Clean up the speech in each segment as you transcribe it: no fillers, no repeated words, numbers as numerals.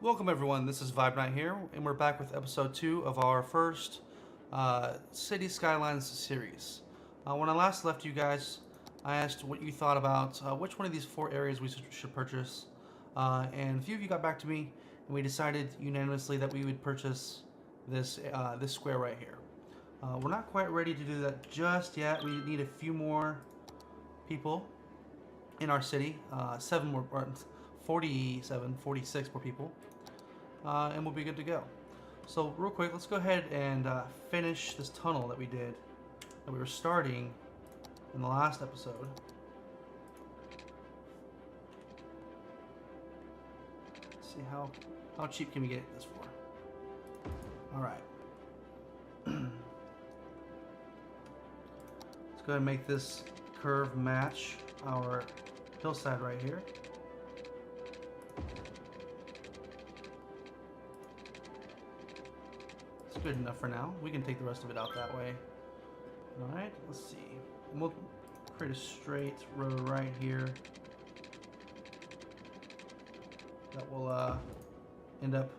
Welcome everyone, this is VibeKnight here, and we're back with episode 2 of our first City Skylines series. When I last left you guys, I asked what you thought about which one of these 4 areas we should purchase, and a few of you got back to me, and we decided unanimously that we would purchase this square right here. We're not quite ready to do that just yet. We need a few more people in our city, 46 more people, and we'll be good to go. So real quick, let's go ahead and finish this tunnel that we were starting in the last episode. Let's see how cheap can we get this for. All right. Let's go ahead and make this curve match our hillside right here. It's good enough for now. We can take the rest of it out that way. Alright, let's see. And we'll create a straight road right here that will end up,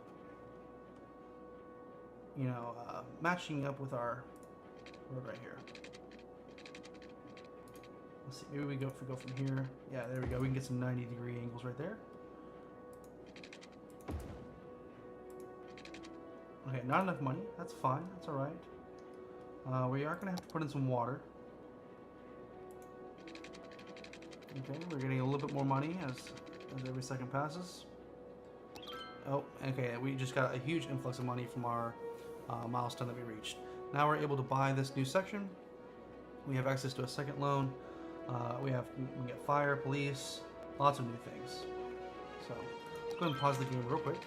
matching up with our road right here. Let's see, maybe if we go from here. Yeah, there we go. We can get some 90-degree angles right there. Okay, not enough money. That's fine. That's all right. We are going to have to put in some water. Okay, we're getting a little bit more money as every second passes. Oh, okay. We just got a huge influx of money from our milestone that we reached. Now we're able to buy this new section. We have access to a second loan. We can get fire, police, lots of new things. So let's go ahead and pause the game real quick.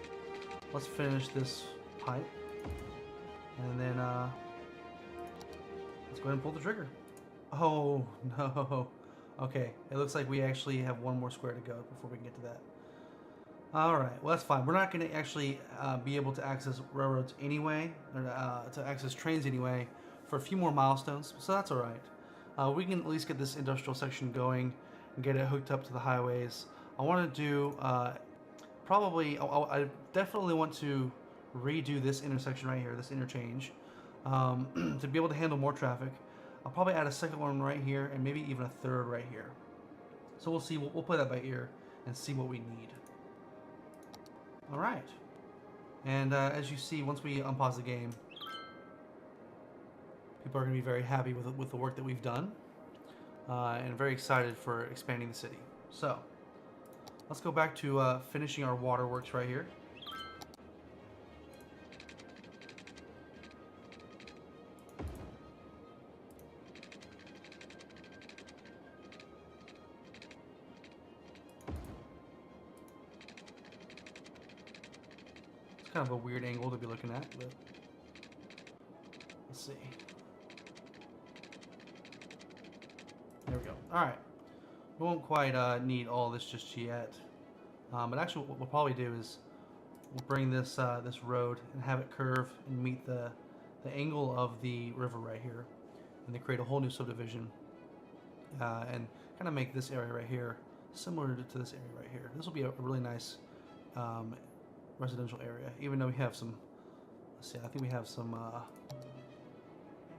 Let's finish this pipe, and then let's go ahead and pull the trigger. Oh no. Okay, it looks like we actually have one more square to go before we can get to that. Alright, well that's fine. We're not going to actually be able to access railroads anyway, or to access trains anyway, for a few more milestones, so that's alright. We can at least get this industrial section going and get it hooked up to the highways. I want to do, I definitely want to redo this intersection right here, this interchange, to be able to handle more traffic. I'll probably add a second one right here and maybe even a third right here. So we'll see. We'll play that by ear and see what we need. All right. And as you see, once we unpause the game, people are going to be very happy with the work that we've done, and very excited for expanding the city. So let's go back to finishing our waterworks right here. It's kind of a weird angle to be looking at, but let's see. There we go. Alright. We won't quite need all this just yet. But actually what we'll probably do is we'll bring this this road and have it curve and meet the angle of the river right here. And then create a whole new subdivision. And kind of make this area right here similar to this area right here. This will be a really nice residential area, even though we have some, let's see, I think we have some,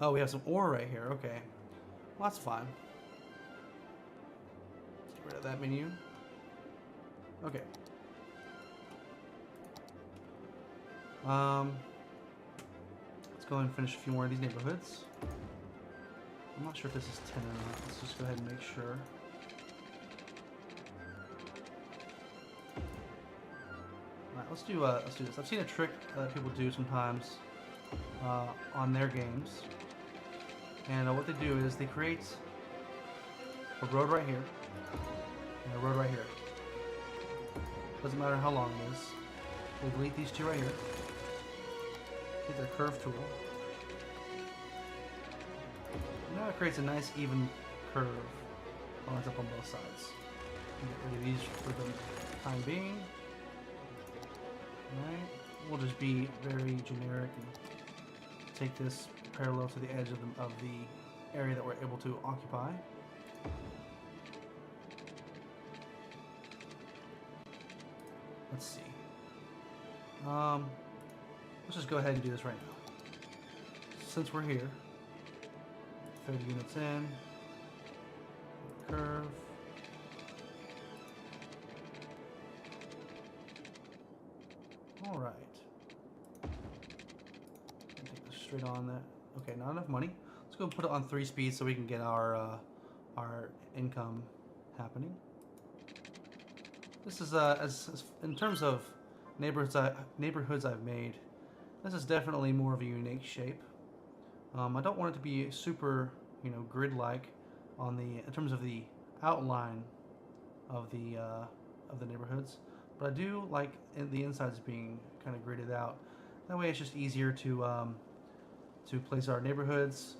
oh, we have some ore right here. Okay. Well, that's fine. Get rid of that menu. Okay. Let's go ahead and finish a few more of these neighborhoods. I'm not sure if this is 10 or not. Let's just go ahead and make sure. Alright, let's do this. I've seen a trick that people do sometimes on their games. And what they do is they create a road right here and a road right here. Doesn't matter how long it is. We delete these two right here. Hit their curve tool. Now it creates a nice even curve. Lines up on both sides. Get rid of these for the time being. Alright. We'll just be very generic and take this parallel to the edge of the area that we're able to occupy. Let's see. Let's just go ahead and do this right now. Since we're here, 30 units in, curve. All right. Take this straight on that. Okay, not enough money. Let's go put it on 3 speed so we can get our income happening. This is as in terms of neighborhoods I've made. This is definitely more of a unique shape. I don't want it to be super, grid-like in terms of the outline of the neighborhoods, but I do like the insides being kind of gridded out. That way, it's just easier to place our neighborhoods,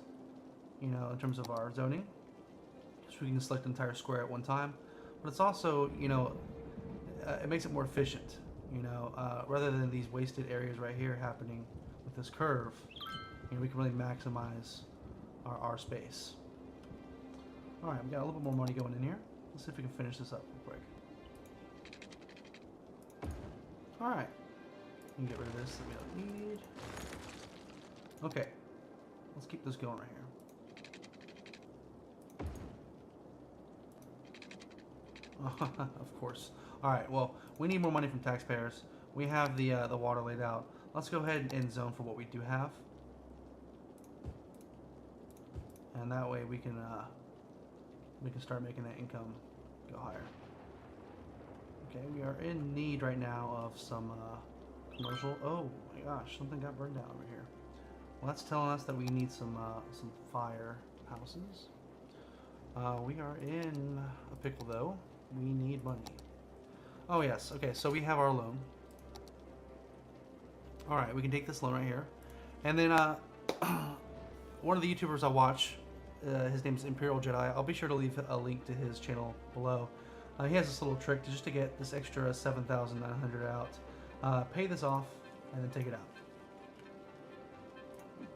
in terms of our zoning. So we can select an entire square at one time, but it's also, it makes it more efficient. Rather than these wasted areas right here happening with this curve, we can really maximize our space. All right, we got a little bit more money going in here. Let's see if we can finish this up real quick. All right, we can get rid of this that we don't need. Okay, let's keep this going right here. Of course. All right, well, we need more money from taxpayers. We have the water laid out. Let's go ahead and zone for what we do have. And that way we can start making that income go higher. Okay, we are in need right now of some commercial. Oh my gosh, something got burned down over here. Well, that's telling us that we need some fire houses. We are in a pickle though. We need money. Oh yes, okay, so we have our loan. Alright, we can take this loan right here. And then one of the YouTubers I watch, his name is Imperial Jedi. I'll be sure to leave a link to his channel below. He has this little trick just to get this extra 7,900 out. Pay this off and then take it out.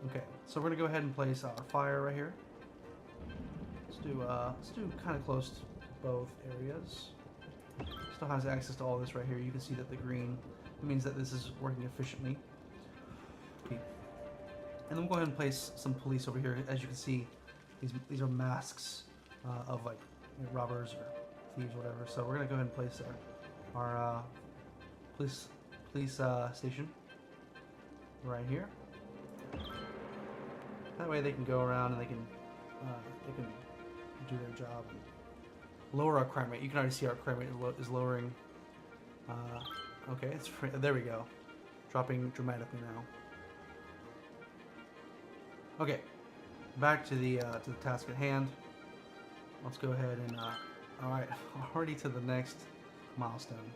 Okay, so we're gonna go ahead and place our fire right here. Let's do kind of close to both areas. Still has access to all this right here. You can see that the green means that this is working efficiently. Okay. And then we'll go ahead and place some police over here. As you can see, these are masks of like robbers or thieves, or whatever. So we're gonna go ahead and place our police station right here. That way they can go around and they can do their job and lower our crime rate. You can already see our crime rate is lowering. Okay, there we go, dropping dramatically now. Okay, back to the task at hand. Let's go ahead and all right, already to the next milestone.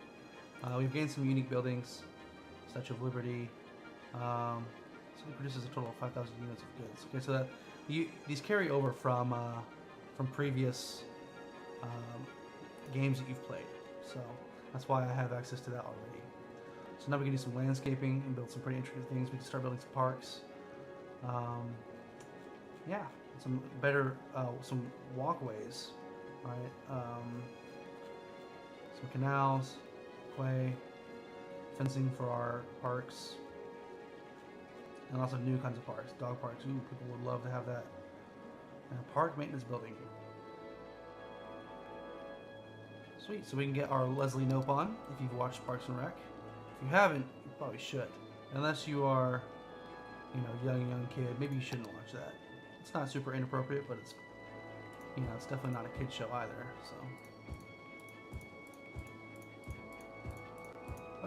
We've gained some unique buildings, Statue of Liberty. So it produces a total of 5,000 units of goods. Okay, so that these carry over from previous games that you've played. So that's why I have access to that already. So now we can do some landscaping and build some pretty interesting things. We can start building some parks. Yeah, some better some walkways, right? Some canals, clay, fencing for our parks. And also new kinds of parks, dog parks. Ooh, people would love to have that. And a park maintenance building. Sweet, so we can get our Leslie Knope on if you've watched Parks and Rec. If you haven't, you probably should. Unless you are, young kid, maybe you shouldn't watch that. It's not super inappropriate, but it's, it's definitely not a kid show either, so.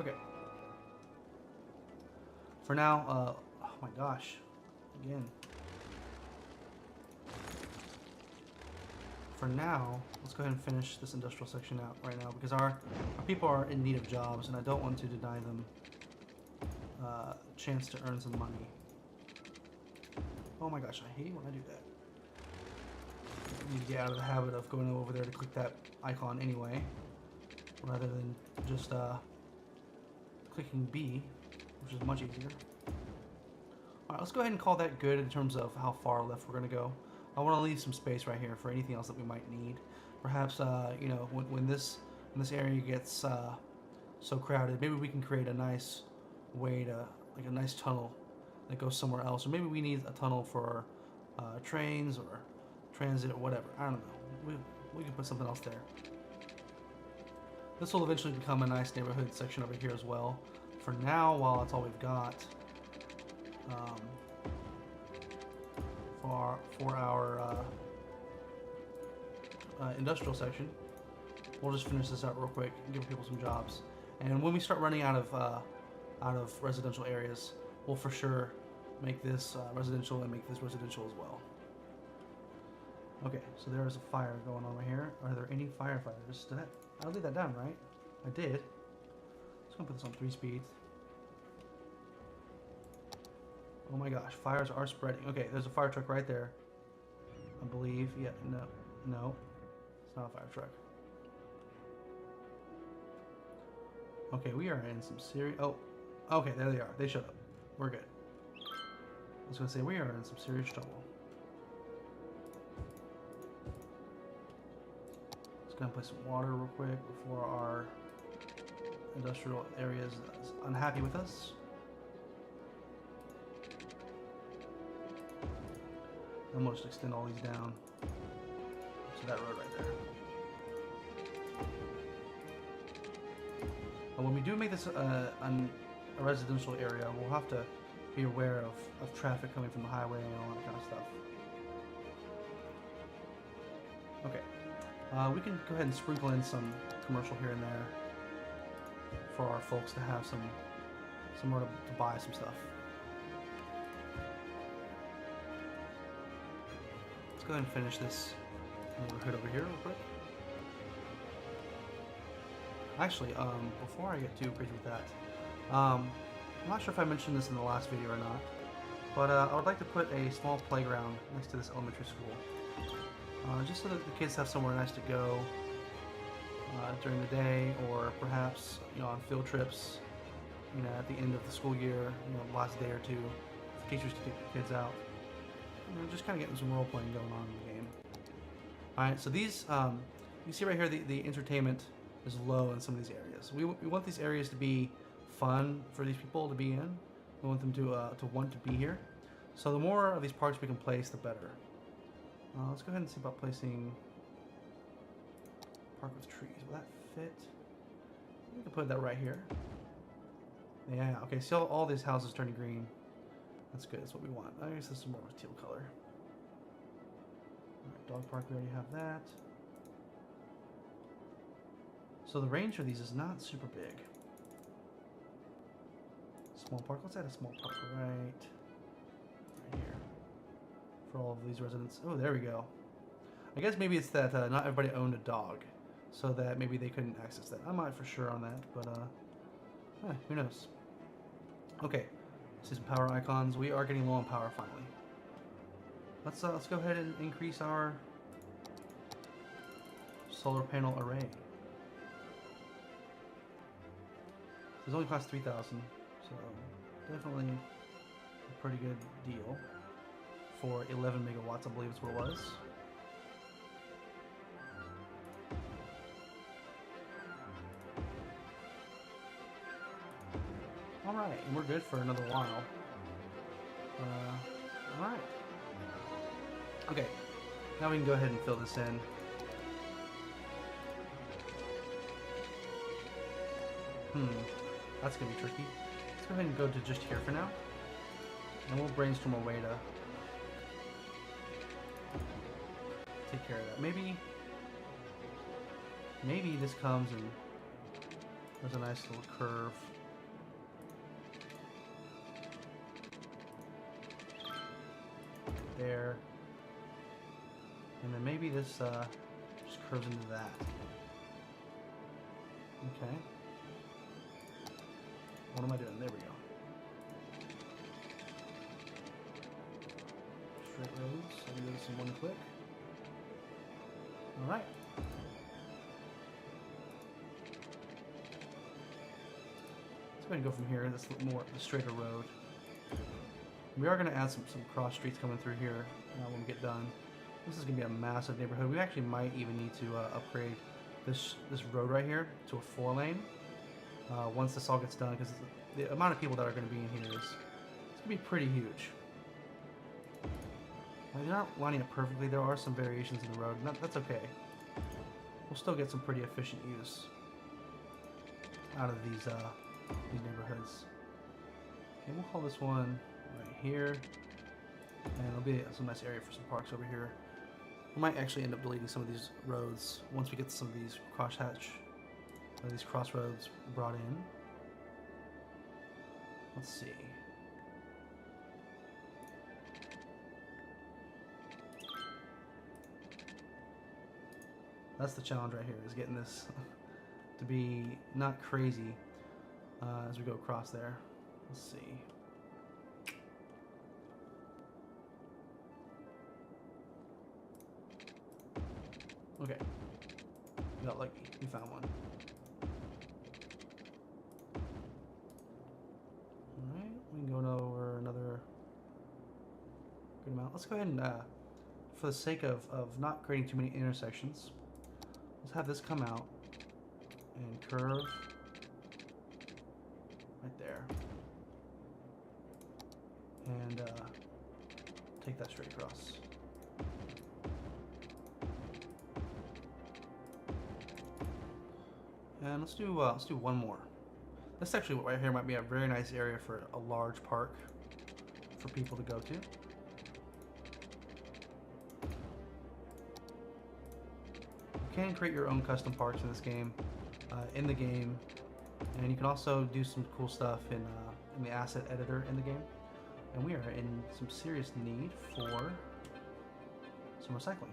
Okay. For now, oh my gosh, again. For now, let's go ahead and finish this industrial section out right now because our people are in need of jobs and I don't want to deny them a chance to earn some money. Oh my gosh, I hate when I do that. I need to get out of the habit of going over there to click that icon anyway, rather than just clicking B, which is much easier. Alright, let's go ahead and call that good in terms of how far left we're going to go. I want to leave some space right here for anything else that we might need. Perhaps, when this area gets so crowded, maybe we can create a nice way to, like a nice tunnel that goes somewhere else. Or maybe we need a tunnel for trains or transit or whatever. I don't know. We can put something else there. This will eventually become a nice neighborhood section over here as well. For now, while that's all we've got, for our industrial section, we'll just finish this out real quick and give people some jobs. And when we start running out of residential areas, we'll for sure make this residential and make this residential as well. Okay, so there's a fire going on right here. Are there any firefighters? I laid that down, right? I did. Just gonna put this on 3 speed. Oh my gosh, fires are spreading. Okay, there's a fire truck right there. I believe. Yeah, no. It's not a fire truck. Okay, we are in some serious... Oh, okay, there they are. They showed up. We're good. I was gonna say, we are in some serious trouble. Just gonna play some water real quick before our industrial area is unhappy with us. I'm gonna just extend all these down to that road right there. And when we do make this a residential area, we'll have to be aware of traffic coming from the highway and all that kind of stuff. Okay, we can go ahead and sprinkle in some commercial here and there for our folks to have somewhere to buy some stuff. Let's go ahead and finish this neighborhood over here real quick. Actually, before I get too crazy with that, I'm not sure if I mentioned this in the last video or not, but I would like to put a small playground next to this elementary school, just so that the kids have somewhere nice to go during the day, or perhaps on field trips, at the end of the school year, the last day or two, for teachers to take the kids out. Just kind of getting some role playing going on in the game. All right, so these you see right here the entertainment is low in some of these areas. We want these areas to be fun for these people to be in. We want them to want to be here. So the more of these parks we can place, the better. Let's go ahead and see about placing park with trees. Will that fit? We can put that right here. Yeah. Okay. See all these houses turning green. That's good. That's what we want. I guess this is more of a teal color. Alright, dog park, we already have that. So the range for these is not super big. Small park. Let's add a small park right here for all of these residents. Oh, there we go. I guess maybe it's that not everybody owned a dog, so that maybe they couldn't access that. I'm not for sure on that, but who knows? Okay. See some power icons. We are getting low on power finally. Let's go ahead and increase our solar panel array. This only costs 3,000, so definitely a pretty good deal for 11 megawatts. I believe is what it was. Alright, and we're good for another while. Alright. Okay, now we can go ahead and fill this in. That's gonna be tricky. Let's go ahead and go to just here for now. And we'll brainstorm a way to take care of that. Maybe this comes and there's a nice little curve. There, and then maybe this just curves into that. Okay. What am I doing? There we go. Straight roads. I'll do this in one click. All right. Let's go ahead and go from here. This more the straighter road. We are going to add some cross streets coming through here when we get done. This is going to be a massive neighborhood. We actually might even need to upgrade this road right here to a 4-lane once this all gets done, because the amount of people that are going to be in here is it's going to be pretty huge. They're not lining up perfectly. There are some variations in the road, and that's okay. We'll still get some pretty efficient use out of these neighborhoods. Okay, we'll call this one right here, and it'll be some nice area for some parks over here. We might actually end up deleting some of these roads once we get some of these these crossroads brought in. Let's see. That's the challenge right here, is getting this to be not crazy as we go across there. Let's see. Okay. We got lucky. We found one. Alright, we can go over another good amount. Let's go ahead and, for the sake of not creating too many intersections, let's have this come out and curve right there. And take that straight across. And let's do one more. This actually right here might be a very nice area for a large park for people to go to. You can create your own custom parks in this game, and you can also do some cool stuff in the asset editor in the game. And we are in some serious need for some recycling.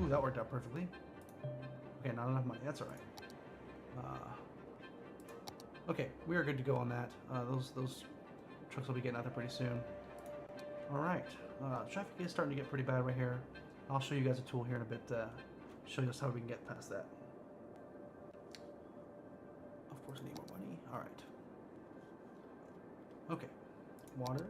Ooh, that worked out perfectly. Okay, not enough money. That's all right. Okay, we are good to go on that. Those trucks will be getting out there pretty soon. All right. Traffic is starting to get pretty bad right here. I'll show you guys a tool here in a bit to show you how we can get past that. Of course, I need more money. All right. Okay. Water.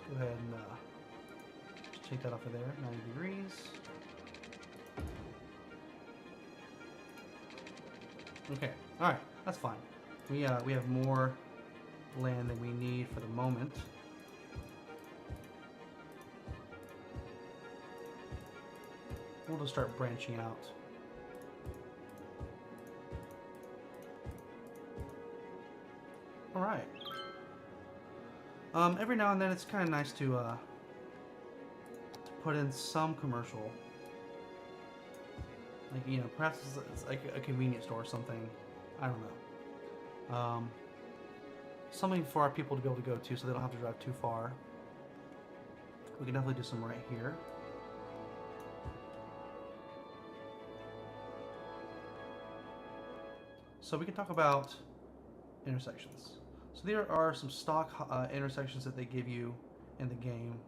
Go ahead and just take that off of there, 90 degrees. Okay, all right, that's fine. We have more land than we need for the moment. We'll just start branching out. All right. Every now and then it's kind of nice to put in some commercial. Like, you know, perhaps it's like a convenience store or something. I don't know. Something for our people to be able to go to so they don't have to drive too far. We can definitely do some right here. So we can talk about intersections. So there are some stock intersections that they give you in the game.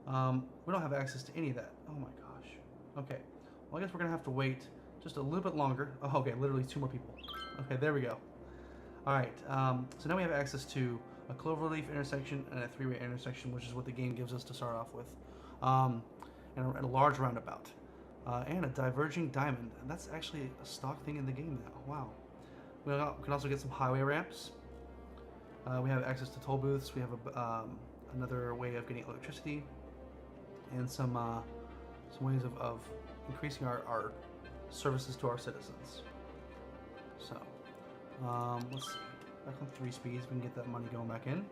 We don't have access to any of that. Oh my gosh. Okay. Well, I guess we're going to have to wait just a little bit longer. Oh, okay, literally 2 more people. Okay, there we go. All right. So now we have access to a cloverleaf intersection and a 3-way intersection, which is what the game gives us to start off with. And a large roundabout. And a diverging diamond. And that's actually a stock thing in the game now. Wow. We can also get some highway ramps. We have access to toll booths. We have another way of getting electricity, and some ways of increasing our services to our citizens. So let's see. Back on 3 speeds, we can get that money going back in.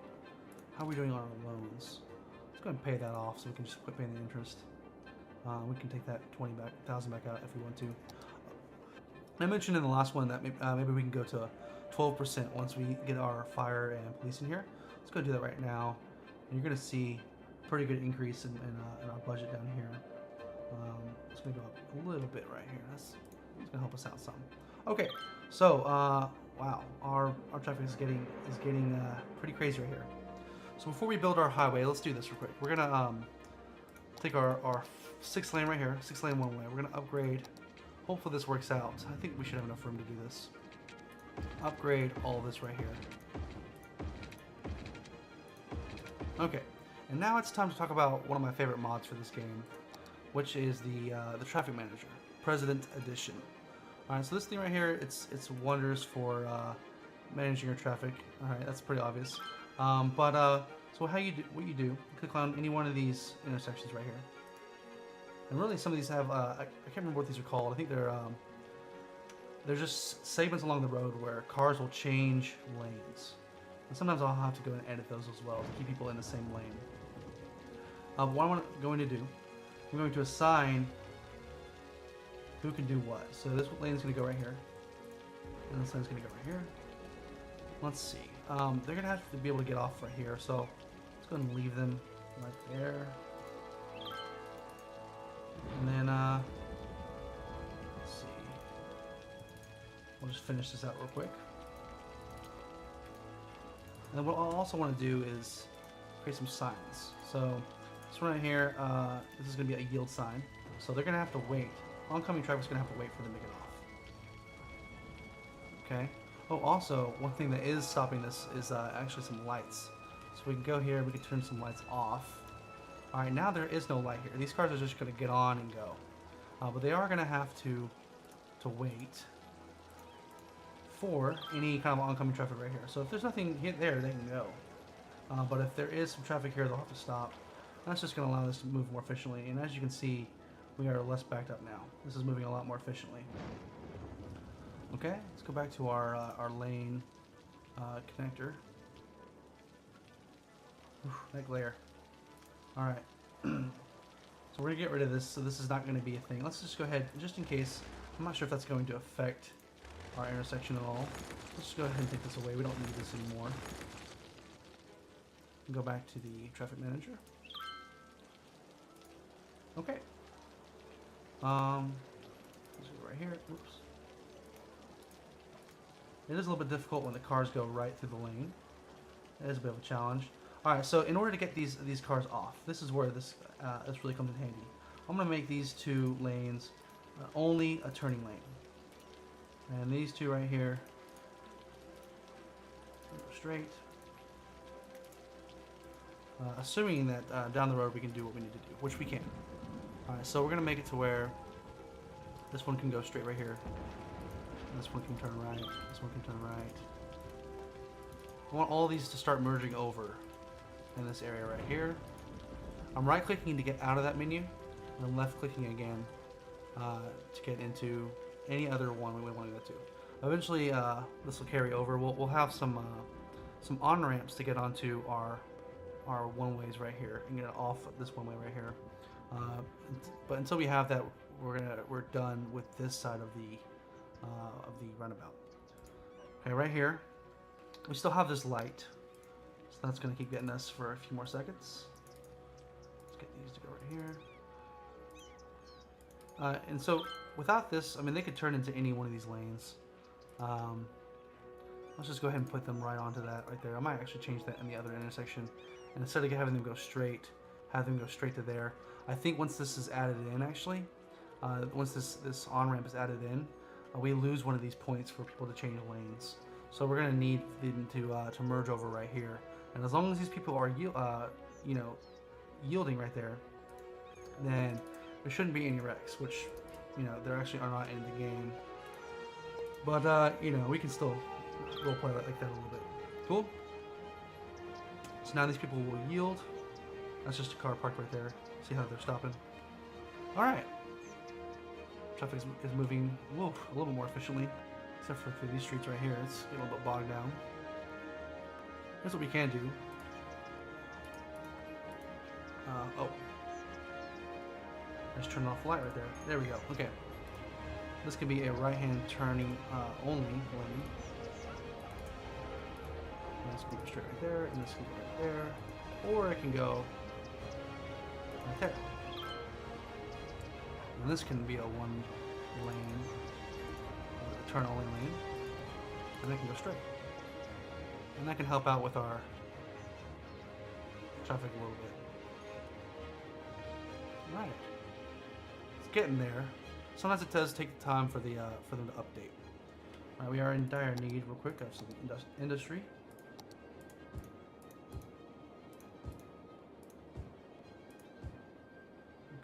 How are we doing on our loans? Let's go ahead and pay that off so we can just quit paying the interest. We can take that 20,000 back out if we want to. I mentioned in the last one that maybe we can go to 12% once we get our fire and police in here. Let's go do that right now. And you're going to see a pretty good increase in our budget down here. It's going to go up a little bit right here. That's going to help us out some. Okay, so wow, our traffic is getting pretty crazy right here. So before we build our highway, let's do this real quick. We're gonna take our 6 lane right here, 6 lane one way. We're gonna upgrade. Hopefully this works out. I think we should have enough room to do this. Upgrade all this right here. Okay, and now it's time to talk about one of my favorite mods for this game, which is the Traffic Manager, President Edition. All right, so this thing right here, it's wonders for managing your traffic. All right, that's pretty obvious. So what you do, click on any one of these intersections right here. And really, some of these have I can't remember what these are called. I think they're just segments along the road where cars will change lanes. And sometimes I'll have to go and edit those as well to keep people in the same lane. What I'm going to do, I'm going to assign who can do what. So this lane is going to go right here, and this lane is going to go right here. Let's see. They're going to have to be able to get off right here, so let's go ahead and leave them right there. And then, let's see. We'll just finish this out real quick. And then what I also want to do is create some signs. So this one right here, this is going to be a yield sign. So they're going to have to wait. Oncoming traffic is going to have to wait for them to get off. Okay. Oh, also, one thing that is stopping this is actually some lights. So we can go here, we can turn some lights off. Alright, now there is no light here. These cars are just going to get on and go. But they are going to have to wait for any kind of oncoming traffic right here. So if there's nothing there, they can go. But if there is some traffic here, they'll have to stop. That's just going to allow this to move more efficiently. And as you can see, we are less backed up now. This is moving a lot more efficiently. Okay, let's go back to our lane connector. Oof, that glare. All right. So we're gonna get rid of this. So this is not going to be a thing. Let's just go ahead, just in case. I'm not sure if that's going to affect our intersection at all. Let's just go ahead and take this away. We don't need this anymore. Go back to the traffic manager. Okay. Let's go right here. Oops. It is a little bit difficult when the cars go right through the lane. It is a bit of a challenge. All right, so in order to get these cars off, this is where this really comes in handy. I'm gonna make these 2 lanes only a turning lane, and these 2 right here go straight. Assuming that down the road we can do what we need to do, which we can. All right, so we're gonna make it to where this one can go straight right here. This one can turn right. This one can turn right. I want all these to start merging over in this area right here. I'm right clicking to get out of that menu, and I'm left clicking again to get into any other one we want to go to. Eventually, this will carry over. We'll have some on ramps to get onto our one ways right here and get off this one way right here. But until we have that, we're done with this side of the runabout. Okay, right here, we still have this light, so that's going to keep getting us for a few more seconds. Let's get these to go right here. And so without this, I mean, they could turn into any one of these lanes. Let's just go ahead and put them right onto that right there. I might actually change that in the other intersection, and instead of having them go straight, have them go straight to there. I think once this is added in, actually, once this on-ramp is added in, we lose one of these points for people to change lanes. So we're going to need them to merge over right here. And as long as these people are yielding right there, then there shouldn't be any wrecks, which, there actually are not in the game. But, we can still roleplay like that a little bit. Cool? So now these people will yield. That's just a car parked right there. See how they're stopping? Alright. Traffic is moving a little bit more efficiently. Except for through these streets right here. It's a little bit bogged down. Here's what we can do. Let's turn off the light right there. There we go. Okay. This could be a right-hand turning only lane. And this can go straight right there, and this can go right there. Or it can go right there. And this can be a one lane, a turn only lane. And it can go straight. And that can help out with our traffic a little bit. Right. It's getting there. Sometimes it does take time for them to update. All right, we are in dire need, real quick, of some industry.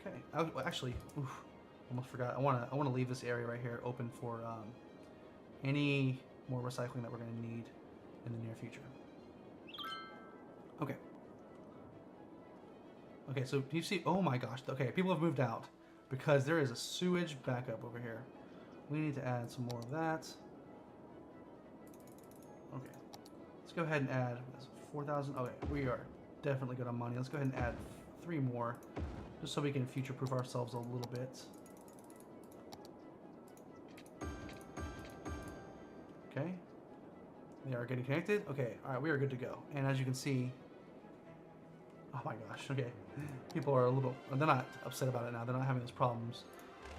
Okay. Oh, actually, oof, almost forgot. I wanna leave this area right here open for any more recycling that we're gonna need in the near future. Okay. Okay, so you see, oh my gosh, okay, people have moved out because there is a sewage backup over here. We need to add some more of that. Okay, let's go ahead and add 4,000. Okay, we are definitely good on money. Let's go ahead and add 3 more just so we can future-proof ourselves a little bit. Okay, they are getting connected. Okay, all right, we are good to go. And as you can see, oh my gosh, okay. People are a little, they're not upset about it now. They're not having those problems.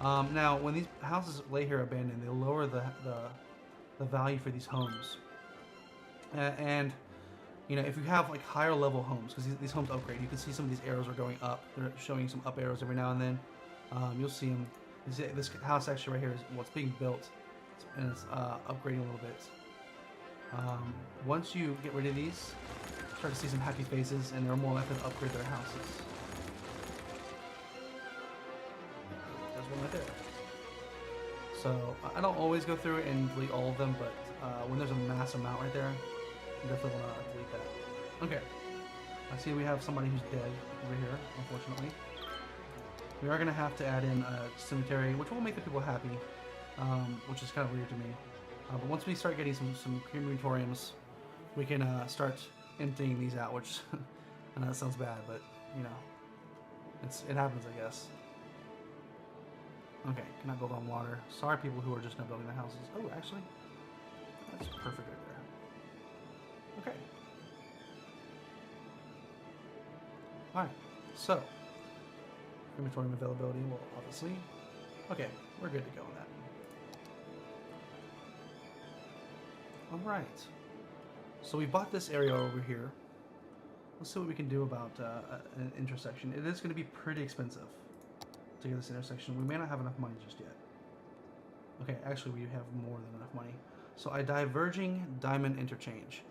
Now, when these houses lay here abandoned, they lower the value for these homes. And, you know, if you have like higher level homes, because these homes upgrade, you can see some of these arrows are going up. They're showing some up arrows every now and then. You'll see them. This house actually right here is what's being built, and it's upgrading a little bit. Once you get rid of these, start to see some happy faces, and they're more likely to upgrade their houses. There's one right there. So I don't always go through it and delete all of them, but when there's a mass amount right there, you definitely want to delete that. Okay. I see we have somebody who's dead over here, unfortunately. We are going to have to add in a cemetery, which will make the people happy, which is kind of weird to me. But once we start getting some crematoriums, we can start emptying these out, which I know that sounds bad, but you know, it happens, I guess. Okay, cannot build on water. Sorry, people who are just now building the houses. Oh, actually, that's perfect right there. Okay. All right. So, crematorium availability. Well, obviously. Okay, we're good to go on that. All right. So we bought this area over here. Let's see what we can do about an intersection. It is going to be pretty expensive to get this intersection. We may not have enough money just yet. Okay, actually we have more than enough money. So a diverging diamond interchange.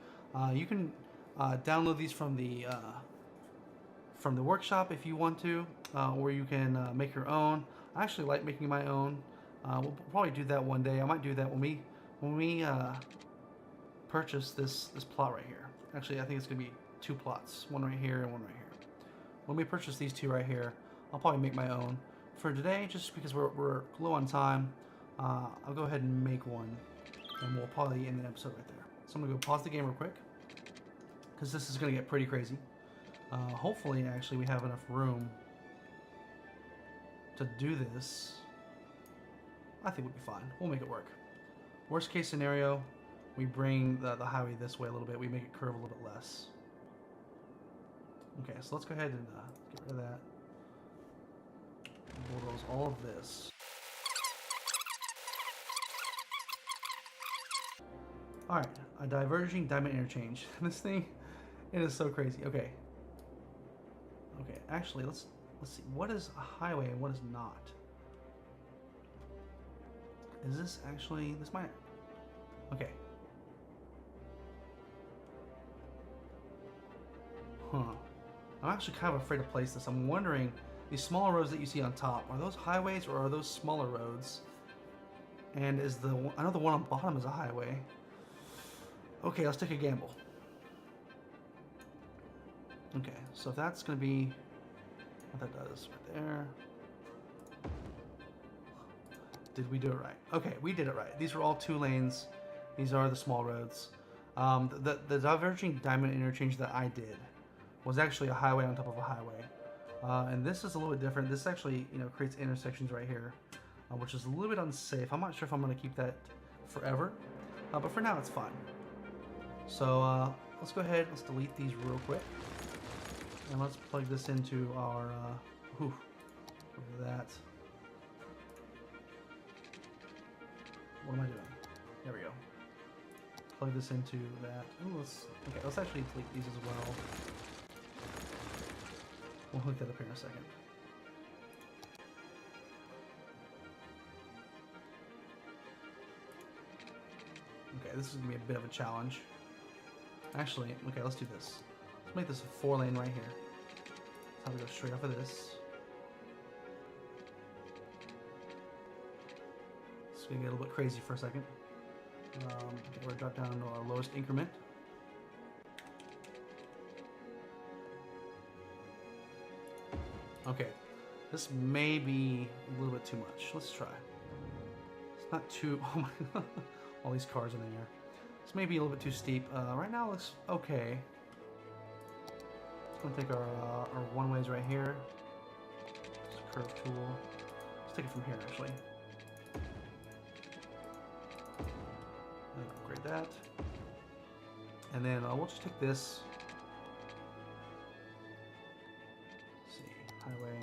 You can download these from the workshop if you want to, or you can make your own. I actually like making my own. We'll probably do that one day. I might do that when we purchase this plot right here. Actually, I think it's gonna be 2 plots, one right here and one right here. When we purchase these 2 right here, I'll probably make my own. For today, just because we're low on time, I'll go ahead and make one, and we'll probably end the episode right there. So I'm gonna go pause the game real quick, because this is gonna get pretty crazy. Hopefully, actually, we have enough room to do this. I think we'll be fine. We'll make it work. Worst case scenario, we bring the highway this way a little bit. We make it curve a little bit less. Okay, so let's go ahead and get rid of that. Bulldoze all of this. Alright, a diverging diamond interchange. This thing, it is so crazy. Okay. Okay, actually, let's see. What is a highway and what is not? Is this actually, this might, okay. Huh. I'm actually kind of afraid to place this. I'm wondering, these smaller roads that you see on top, are those highways or are those smaller roads? And is I know the one on bottom is a highway. Okay, let's take a gamble. Okay, so if that's gonna be what that does right there. Did we do it right? Okay, we did it right. These are all 2 lanes. These are the small roads. The diverging diamond interchange that I did was actually a highway on top of a highway. And this is a little bit different. This actually, you know, creates intersections right here, which is a little bit unsafe. I'm not sure if I'm going to keep that forever, but for now it's fine. So let's go ahead, let's delete these real quick, and let's plug this into our, look at that. What am I doing? There we go. Plug this into that. Ooh, let's actually delete these as well. We'll hook that up here in a second. Okay, this is gonna be a bit of a challenge. Actually, okay, let's do this. Let's make this a 4-lane right here. So I'm gonna go straight off of this. It's gonna get a little bit crazy for a second. Okay, we're gonna drop down to our lowest increment. Okay, this may be a little bit too much. Let's try. It's not too. Oh my god, all these cars in the air. This may be a little bit too steep. Right now it looks okay. Let's go take our one-ways right here. Just a curve tool. Let's take it from here actually. And upgrade that. And then we'll just take this. Let's see, highway.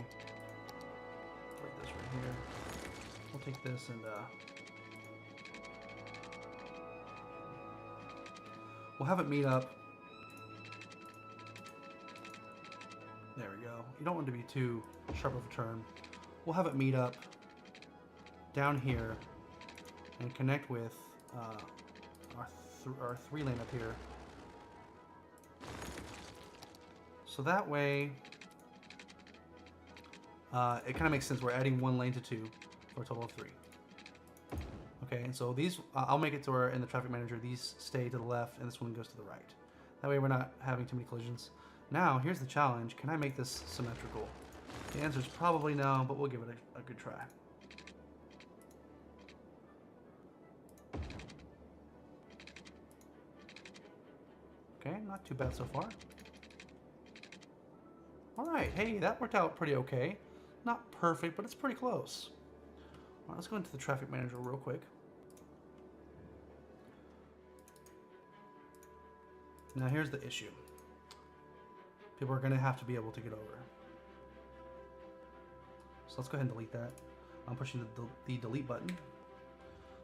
Put this right here. We'll take this and we'll have it meet up. There we go. You don't want it to be too sharp of a turn. We'll have it meet up down here and connect with our 3-lane up here. So that way, it kind of makes sense. We're adding 1 lane to 2 for a total of 3. Okay, and so these, I'll make it to where in the traffic manager, these stay to the left and this one goes to the right. That way we're not having too many collisions. Now, here's the challenge. Can I make this symmetrical? The answer is probably no, but we'll give it a good try. Okay, not too bad so far. Alright, hey, that worked out pretty okay. Not perfect, but it's pretty close. Alright, let's go into the traffic manager real quick. Now here's the issue. People are going to have to be able to get over. So let's go ahead and delete that. I'm pushing the delete button.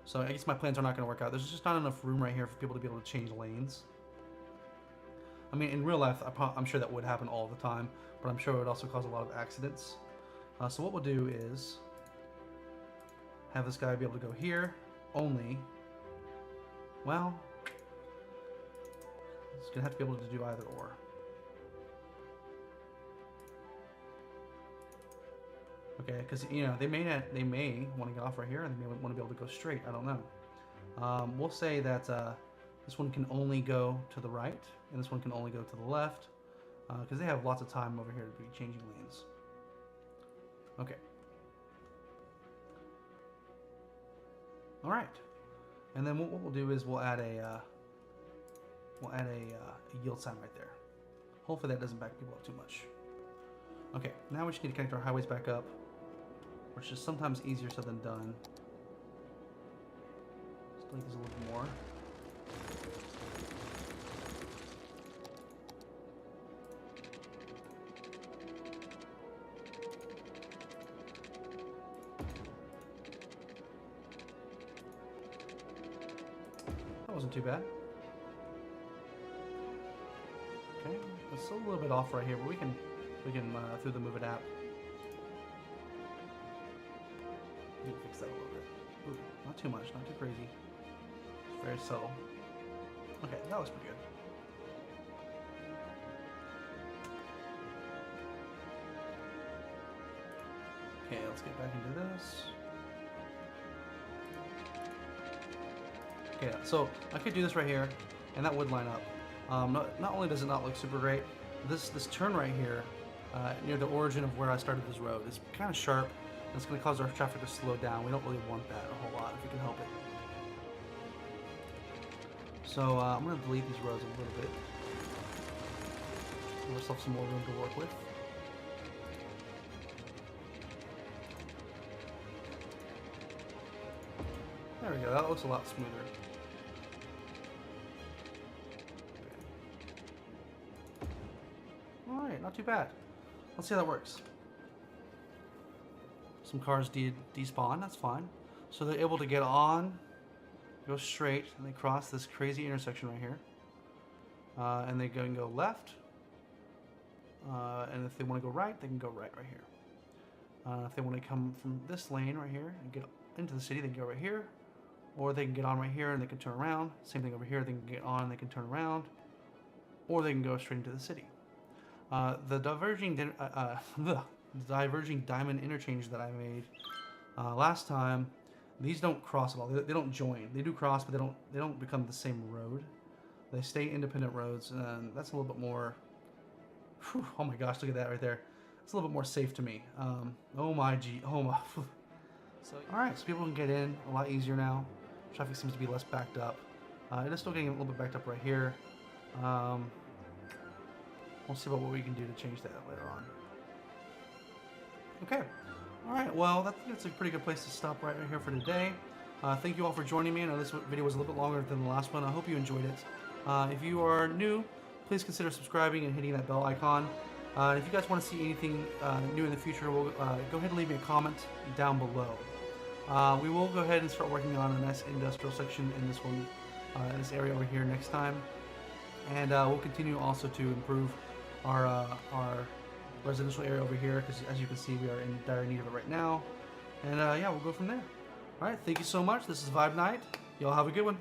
So I guess my plans are not going to work out. There's just not enough room right here for people to be able to change lanes. I mean, in real life, I'm sure that would happen all the time, but I'm sure it would also cause a lot of accidents. So what we'll do is have this guy be able to go here only. Well, it's going to have to be able to do either or. Okay, because you know they may want to get off right here, and they may want to be able to go straight. I don't know. We'll say that this one can only go to the right, and this one can only go to the left, because they have lots of time over here to be changing lanes. Okay. All right, and then what we'll do is we'll add a yield sign right there. Hopefully that doesn't back people up too much. Okay, now we just need to connect our highways back up, which is sometimes easier said than done. Let's delete this a little more. That wasn't too bad. Okay, it's a little bit off right here, but we can through the Move It app. Need to fix that a little bit. Ooh, not too much, not too crazy. It's very subtle. Okay, that looks pretty good. Okay, let's get back into this. Okay, so I could do this right here, and that would line up. Not only does it not look super great, this turn right here, near the origin of where I started this road, is kind of sharp, and it's going to cause our traffic to slow down. We don't really want that a whole lot if we can help it. So I'm going to delete these roads a little bit. Give ourselves some more room to work with. There we go, that looks a lot smoother. Alright, not too bad. Let's see how that works. Some cars despawn, that's fine. So they're able to get on, go straight, and they cross this crazy intersection right here. And they can go left. And if they want to go right, they can go right here. If they want to come from this lane right here and get into the city, they can go right here. or they can get on right here and they can turn around. Same thing over here, they can get on and they can turn around, or they can go straight into the city. The diverging diamond interchange that I made last time, these don't cross at all. They don't join. They do cross, but they don't become the same road. They stay independent roads, and that's a little bit more. Whew, oh my gosh, look at that right there. It's a little bit more safe to me. Oh my. So, alright, so people can get in a lot easier now. Traffic seems to be less backed up. It is still getting a little bit backed up right here. We'll see about what we can do to change that later on. Okay. Alright, well, I think that's a pretty good place to stop right here for today. Thank you all for joining me. I know this video was a little bit longer than the last one. I hope you enjoyed it. If you are new, please consider subscribing and hitting that bell icon. If you guys want to see anything new in the future, we'll, go ahead and leave me a comment down below. We will go ahead and start working on a nice industrial section in this one, in this area over here next time. And we'll continue also to improve our residential area over here, because as you can see, we are in dire need of it right now. And yeah, we'll go from there. Alright, thank you so much. This is VibeKnight. Y'all have a good one.